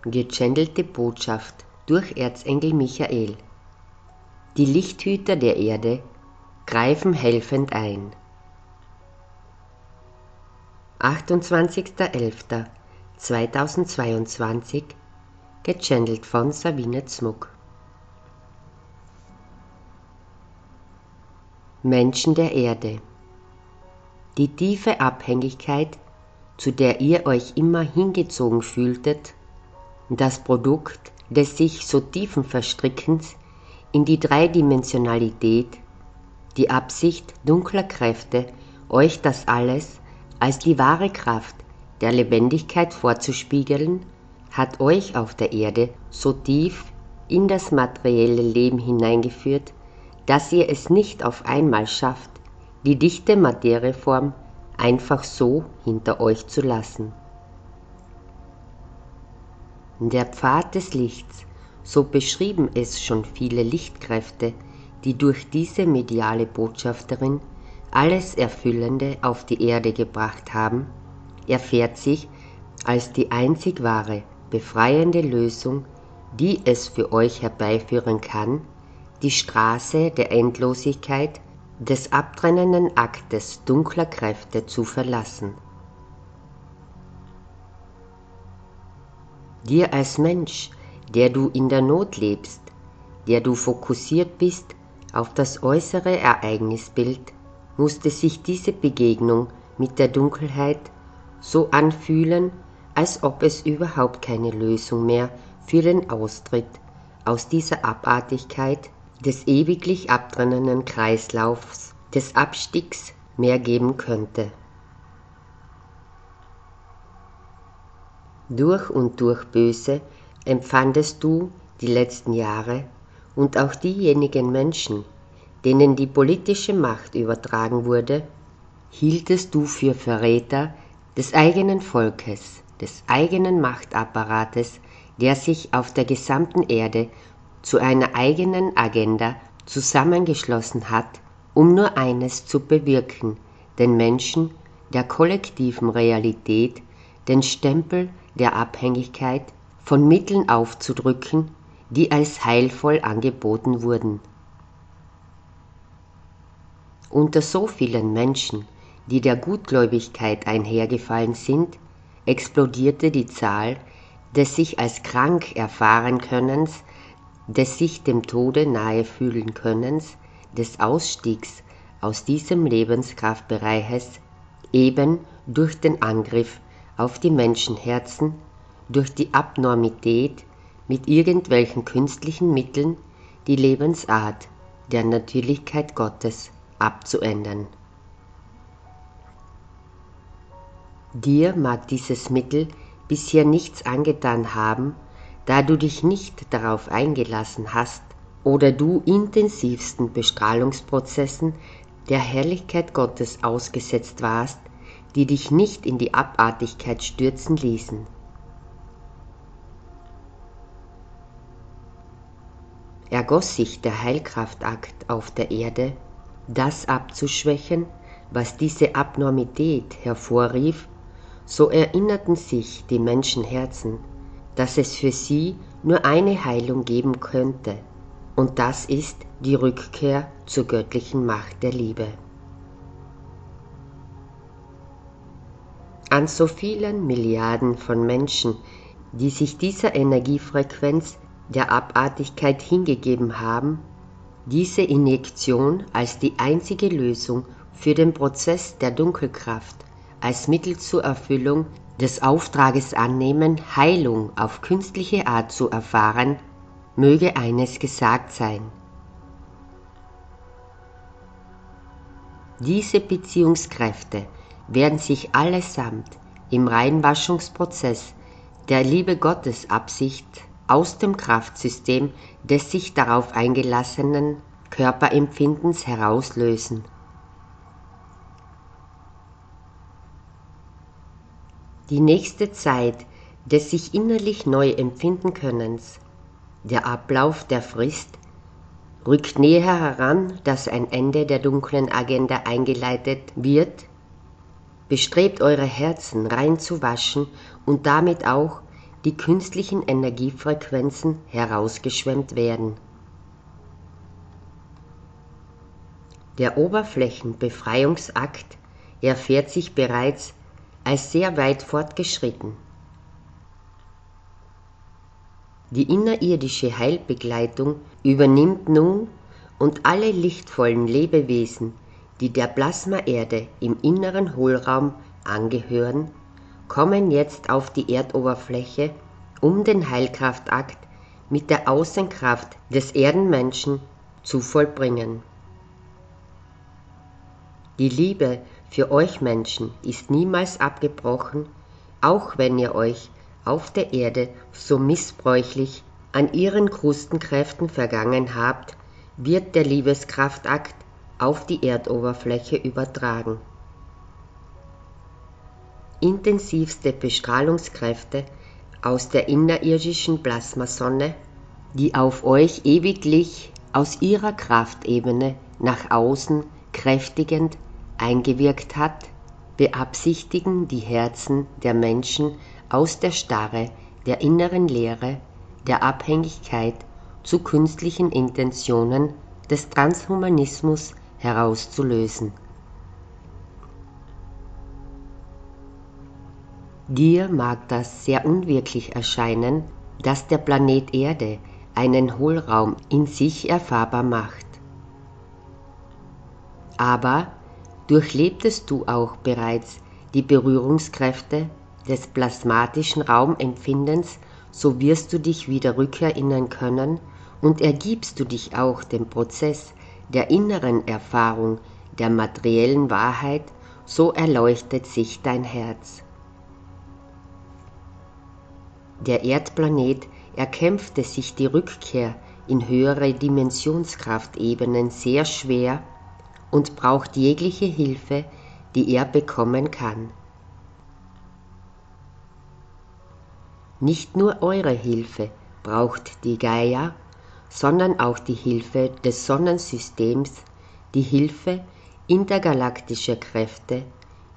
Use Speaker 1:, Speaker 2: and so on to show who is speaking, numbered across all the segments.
Speaker 1: Gechannelte Botschaft durch Erzengel Michael. Die Lichthüter der Erde greifen helfend ein. 28.11.2022 Gechannelt von Sabine Zmuck. Menschen der Erde. Die tiefe Abhängigkeit, zu der ihr euch immer hingezogen fühltet, das Produkt des sich so tiefen Verstrickens in die Dreidimensionalität, die Absicht dunkler Kräfte, euch das alles als die wahre Kraft der Lebendigkeit vorzuspiegeln, hat euch auf der Erde so tief in das materielle Leben hineingeführt, dass ihr es nicht auf einmal schafft, die dichte Materieform einfach so hinter euch zu lassen. Der Pfad des Lichts, so beschrieben es schon viele Lichtkräfte, die durch diese mediale Botschafterin alles Erfüllende auf die Erde gebracht haben, erfährt sich als die einzig wahre, befreiende Lösung, die es für euch herbeiführen kann, die Straße der Endlosigkeit des abtrennenden Aktes dunkler Kräfte zu verlassen. Dir als Mensch, der du in der Not lebst, der du fokussiert bist auf das äußere Ereignisbild, musste sich diese Begegnung mit der Dunkelheit so anfühlen, als ob es überhaupt keine Lösung mehr für den Austritt aus dieser Abartigkeit des ewiglich abtrennenden Kreislaufs des Abstiegs mehr geben könnte. Durch und durch böse empfandest du die letzten Jahre und auch diejenigen Menschen, denen die politische Macht übertragen wurde, hieltest du für Verräter des eigenen Volkes, des eigenen Machtapparates, der sich auf der gesamten Erde zu einer eigenen Agenda zusammengeschlossen hat, um nur eines zu bewirken, den Menschen der kollektiven Realität den Stempel der Abhängigkeit von Mitteln aufzudrücken, die als heilvoll angeboten wurden. Unter so vielen Menschen, die der Gutgläubigkeit einhergefallen sind, explodierte die Zahl des sich als krank erfahren Könnens, des sich dem Tode nahe fühlen Könnens, des Ausstiegs aus diesem Lebenskraftbereiches, eben durch den Angriff auf die Menschenherzen, durch die Abnormität, mit irgendwelchen künstlichen Mitteln die Lebensart der Natürlichkeit Gottes abzuändern. Dir mag dieses Mittel bisher nichts angetan haben, da du dich nicht darauf eingelassen hast oder du intensivsten Bestrahlungsprozessen der Herrlichkeit Gottes ausgesetzt warst, die dich nicht in die Abartigkeit stürzen ließen. Ergoss sich der Heilkraftakt auf der Erde, das abzuschwächen, was diese Abnormität hervorrief, so erinnerten sich die Menschenherzen, dass es für sie nur eine Heilung geben könnte, und das ist die Rückkehr zur göttlichen Macht der Liebe. An so vielen Milliarden von Menschen, die sich dieser Energiefrequenz der Abartigkeit hingegeben haben, diese Injektion als die einzige Lösung für den Prozess der Dunkelkraft, als Mittel zur Erfüllung des Auftrages annehmen, Heilung auf künstliche Art zu erfahren, möge eines gesagt sein. Diese Beziehungskräfte werden sich allesamt im Reinwaschungsprozess der Liebe Gottes Absicht aus dem Kraftsystem des sich darauf eingelassenen Körperempfindens herauslösen. Die nächste Zeit des sich innerlich neu empfinden Könnens, der Ablauf der Frist, rückt näher heran, dass ein Ende der dunklen Agenda eingeleitet wird. Bestrebt eure Herzen rein zu waschen und damit auch die künstlichen Energiefrequenzen herausgeschwemmt werden. Der Oberflächenbefreiungsakt erfährt sich bereits als sehr weit fortgeschritten. Die innerirdische Heilbegleitung übernimmt nun und alle lichtvollen Lebewesen, die der Plasmaerde im inneren Hohlraum angehören, kommen jetzt auf die Erdoberfläche, um den Heilkraftakt mit der Außenkraft des Erdenmenschen zu vollbringen. Die Liebe für euch Menschen ist niemals abgebrochen, auch wenn ihr euch auf der Erde so missbräuchlich an ihren Krustenkräften vergangen habt, wird der Liebeskraftakt auf die Erdoberfläche übertragen. Intensivste Bestrahlungskräfte aus der innerirdischen Plasmasonne, die auf euch ewiglich aus ihrer Kraftebene nach außen kräftigend eingewirkt hat, beabsichtigen die Herzen der Menschen aus der Starre, der inneren Leere, der Abhängigkeit zu künstlichen Intentionen des Transhumanismus herauszulösen. Dir mag das sehr unwirklich erscheinen, dass der Planet Erde einen Hohlraum in sich erfahrbar macht. Aber durchlebtest du auch bereits die Berührungskräfte des plasmatischen Raumempfindens, so wirst du dich wieder rückerinnern können und ergibst du dich auch dem Prozess der inneren Erfahrung der materiellen Wahrheit, so erleuchtet sich dein Herz. Der Erdplanet erkämpfte sich die Rückkehr in höhere Dimensionskraftebenen sehr schwer und braucht jegliche Hilfe, die er bekommen kann. Nicht nur eure Hilfe braucht die Gaia, sondern auch die Hilfe des Sonnensystems, die Hilfe intergalaktischer Kräfte,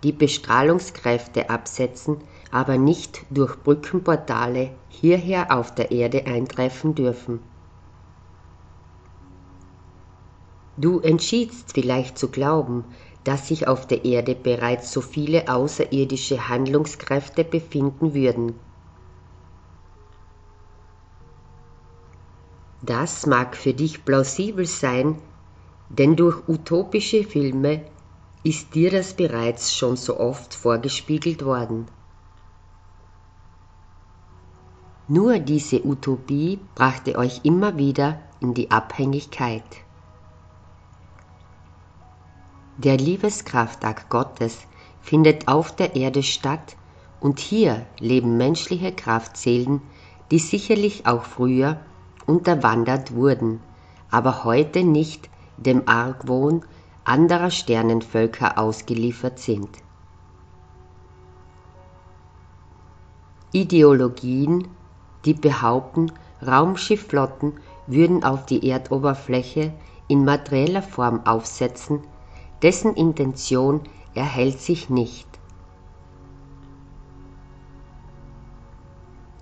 Speaker 1: die Bestrahlungskräfte absetzen, aber nicht durch Brückenportale hierher auf der Erde eintreffen dürfen. Du entschiedst vielleicht zu glauben, dass sich auf der Erde bereits so viele außerirdische Handlungskräfte befinden würden. Das mag für dich plausibel sein, denn durch utopische Filme ist dir das bereits schon so oft vorgespiegelt worden. Nur diese Utopie brachte euch immer wieder in die Abhängigkeit. Der Liebeskraftakt Gottes findet auf der Erde statt und hier leben menschliche Kraftseelen, die sicherlich auch früher unterwandert wurden, aber heute nicht dem Argwohn anderer Sternenvölker ausgeliefert sind. Ideologien, die behaupten, Raumschiffflotten würden auf die Erdoberfläche in materieller Form aufsetzen, dessen Intention erhält sich nicht.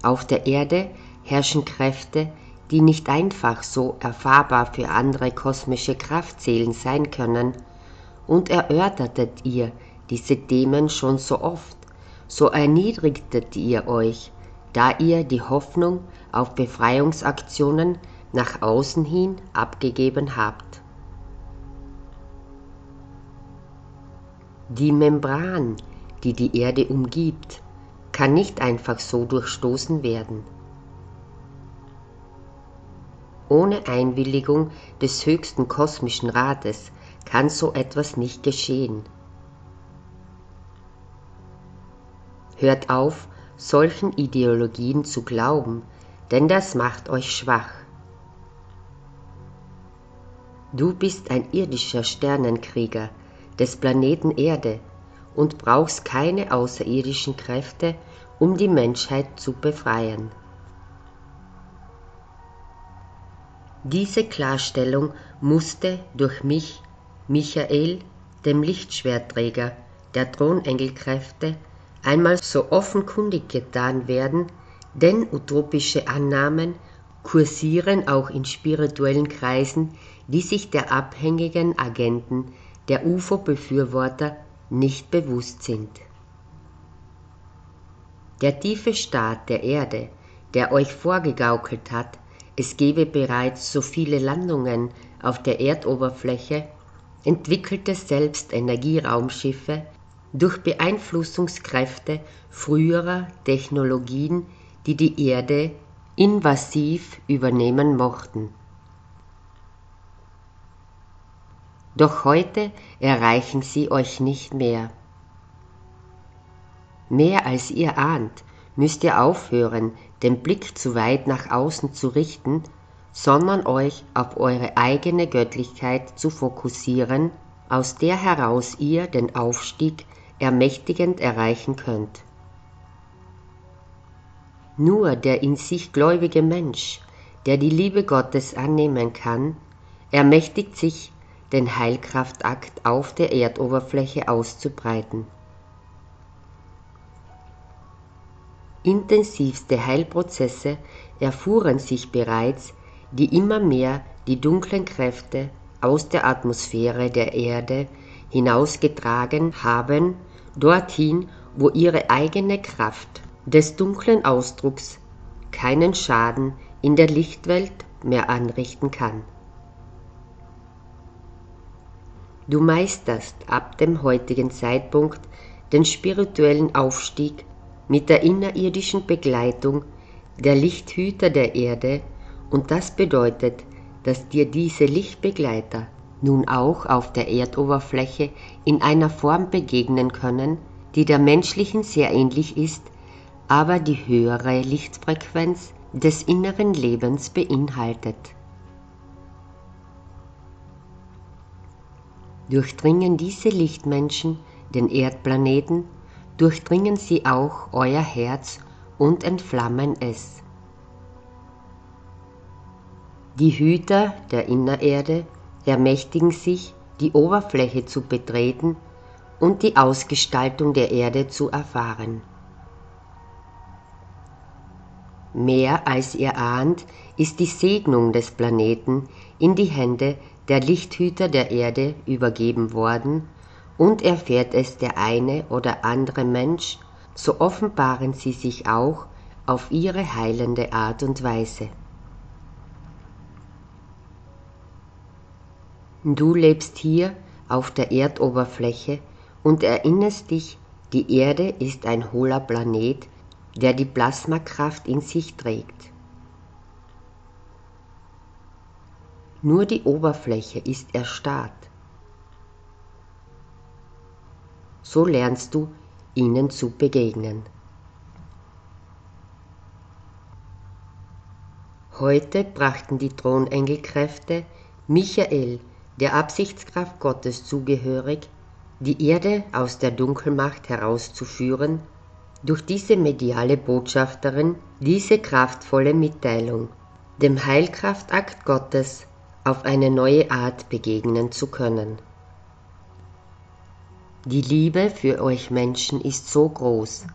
Speaker 1: Auf der Erde herrschen Kräfte, die nicht einfach so erfahrbar für andere kosmische Kraftseelen sein können, und erörtertet ihr diese Themen schon so oft, so erniedrigtet ihr euch, da ihr die Hoffnung auf Befreiungsaktionen nach außen hin abgegeben habt. Die Membran, die die Erde umgibt, kann nicht einfach so durchstoßen werden. Ohne Einwilligung des höchsten kosmischen Rates kann so etwas nicht geschehen. Hört auf, solchen Ideologien zu glauben, denn das macht euch schwach. Du bist ein irdischer Sternenkrieger des Planeten Erde und brauchst keine außerirdischen Kräfte, um die Menschheit zu befreien. Diese Klarstellung musste durch mich, Michael, dem Lichtschwertträger der Thronengelkräfte, einmal so offenkundig getan werden, Denn utopische Annahmen kursieren auch in spirituellen Kreisen, die sich der abhängigen Agenten der UFO-Befürworter nicht bewusst sind. Der tiefe Staat der Erde, der euch vorgegaukelt hat, es gebe bereits so viele Landungen auf der Erdoberfläche, entwickelte selbst Energieraumschiffe durch Beeinflussungskräfte früherer Technologien, die die Erde invasiv übernehmen mochten. Doch heute erreichen sie euch nicht mehr. Mehr als ihr ahnt, müsst ihr aufhören, den Blick zu weit nach außen zu richten, sondern euch auf eure eigene Göttlichkeit zu fokussieren, aus der heraus ihr den Aufstieg ermächtigend erreichen könnt. Nur der in sich gläubige Mensch, der die Liebe Gottes annehmen kann, ermächtigt sich, den Heilkraftakt auf der Erdoberfläche auszubreiten. Intensivste Heilprozesse erfuhren sich bereits, die immer mehr die dunklen Kräfte aus der Atmosphäre der Erde hinausgetragen haben, dorthin, wo ihre eigene Kraft des dunklen Ausdrucks keinen Schaden in der Lichtwelt mehr anrichten kann. Du meisterst ab dem heutigen Zeitpunkt den spirituellen Aufstieg mit der innerirdischen Begleitung der Lichthüter der Erde, und das bedeutet, dass dir diese Lichtbegleiter nun auch auf der Erdoberfläche in einer Form begegnen können, die der menschlichen sehr ähnlich ist, aber die höhere Lichtfrequenz des inneren Lebens beinhaltet. Durchdringen diese Lichtmenschen den Erdplaneten, durchdringen sie auch euer Herz und entflammen es. Die Hüter der Innererde ermächtigen sich, die Oberfläche zu betreten und die Ausgestaltung der Erde zu erfahren. Mehr als ihr ahnt, ist die Segnung des Planeten in die Hände der Lichthüter der Erde übergeben worden, und erfährt es der eine oder andere Mensch, so offenbaren sie sich auch auf ihre heilende Art und Weise. Du lebst hier auf der Erdoberfläche und erinnerst dich, die Erde ist ein hohler Planet, der die Plasmakraft in sich trägt. Nur die Oberfläche ist erstarrt. So lernst du, ihnen zu begegnen. Heute brachten die Thronengelkräfte Michael, der Absichtskraft Gottes zugehörig, die Erde aus der Dunkelmacht herauszuführen, durch diese mediale Botschafterin diese kraftvolle Mitteilung, dem Heilkraftakt Gottes auf eine neue Art begegnen zu können. Die Liebe für euch Menschen ist so groß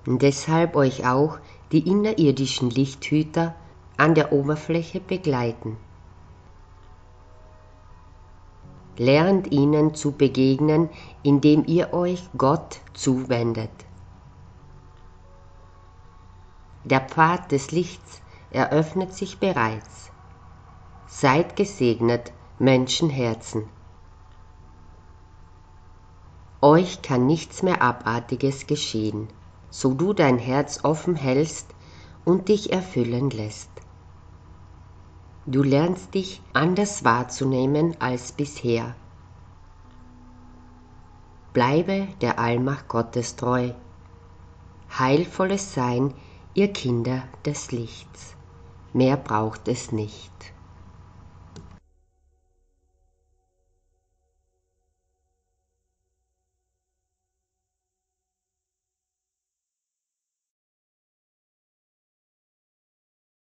Speaker 1: und deshalb euch auch die innerirdischen Lichthüter an der Oberfläche begleiten. Lernt ihnen zu begegnen, indem ihr euch Gott zuwendet. Der Pfad des Lichts eröffnet sich bereits. Seid gesegnet, Menschenherzen. Euch kann nichts mehr Abartiges geschehen, so du dein Herz offen hältst und dich erfüllen lässt. Du lernst dich anders wahrzunehmen als bisher. Bleibe der Allmacht Gottes treu. Heilvolles Sein, ihr Kinder des Lichts. Mehr braucht es nicht.